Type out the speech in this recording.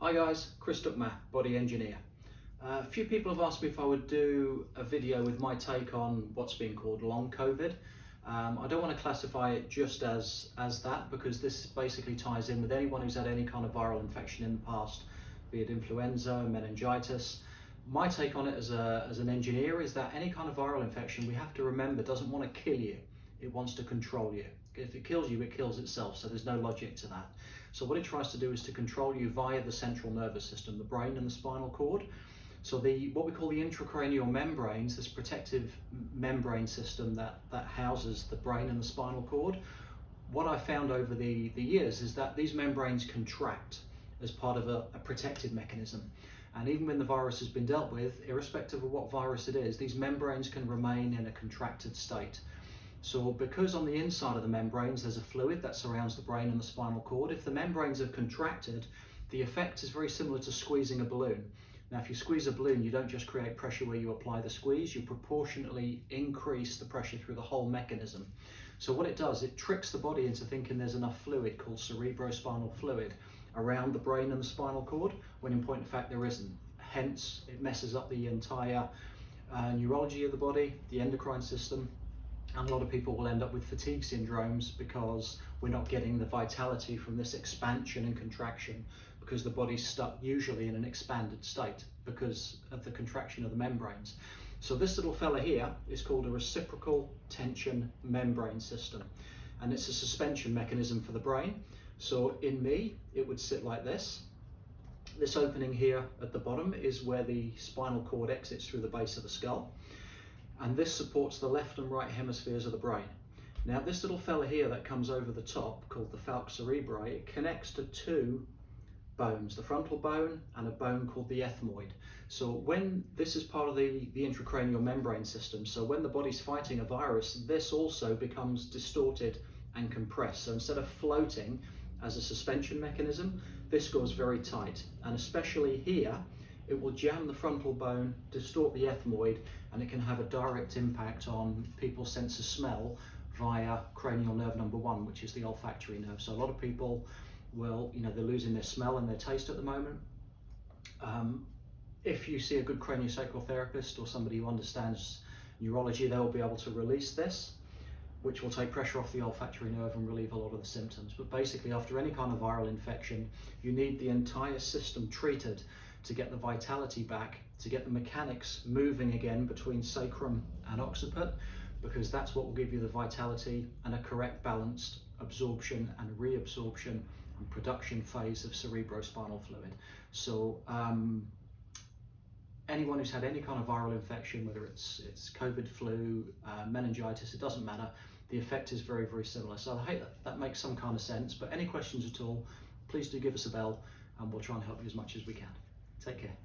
Hi guys, Chris Duckma, body engineer. A few people have asked me if I would do a video with my take on what's being called long COVID. I don't want to classify it just as that, because this basically ties in with anyone who's had any kind of viral infection in the past, be it influenza, meningitis. My take on it as an engineer is that any kind of viral infection, we have to remember, doesn't want to kill you, it wants to control you. If it kills you, it kills itself, so there's no logic to that. So what it tries to do is to control you via the central nervous system, the brain and the spinal cord. So what we call the intracranial membranes, this protective membrane system that houses the brain and the spinal cord, what I found over the years is that these membranes contract as part of a protective mechanism. And even when the virus has been dealt with, irrespective of what virus it is, these membranes can remain in a contracted state. So because on the inside of the membranes there's a fluid that surrounds the brain and the spinal cord, if the membranes have contracted, the effect is very similar to squeezing a balloon. Now if you squeeze a balloon, you don't just create pressure where you apply the squeeze, you proportionately increase the pressure through the whole mechanism. So what it does, it tricks the body into thinking there's enough fluid, called cerebrospinal fluid, around the brain and the spinal cord, when in point of fact there isn't. Hence, it messes up the entire neurology of the body, the endocrine system, and a lot of people will end up with fatigue syndromes because we're not getting the vitality from this expansion and contraction, because the body's stuck usually in an expanded state because of the contraction of the membranes. So this little fella here is called a reciprocal tension membrane system, and it's a suspension mechanism for the brain. So in me, it would sit like this. This opening here at the bottom is where the spinal cord exits through the base of the skull. And this supports the left and right hemispheres of the brain. Now this little fella here that comes over the top, called the falx cerebri, it connects to two bones, the frontal bone and a bone called the ethmoid. So when this is part of the intracranial membrane system, so when the body's fighting a virus, this also becomes distorted and compressed. So instead of floating as a suspension mechanism, this goes very tight, and especially here, it will jam the frontal bone, distort the ethmoid, and it can have a direct impact on people's sense of smell via cranial nerve number 1, which is the olfactory nerve. So a lot of people will, they're losing their smell and their taste at the moment. If you see a good craniosacral therapist or somebody who understands neurology, they'll be able to release this, which will take pressure off the olfactory nerve and relieve a lot of the symptoms. But basically, after any kind of viral infection, you need the entire system treated to get the vitality back, to get the mechanics moving again between sacrum and occiput, because that's what will give you the vitality and a correct balanced absorption and reabsorption and production phase of cerebrospinal fluid. So anyone who's had any kind of viral infection, whether it's COVID, flu, meningitis, it doesn't matter, the effect is very, very similar. So I hope that makes some kind of sense, but any questions at all, please do give us a bell and we'll try and help you as much as we can. Take care.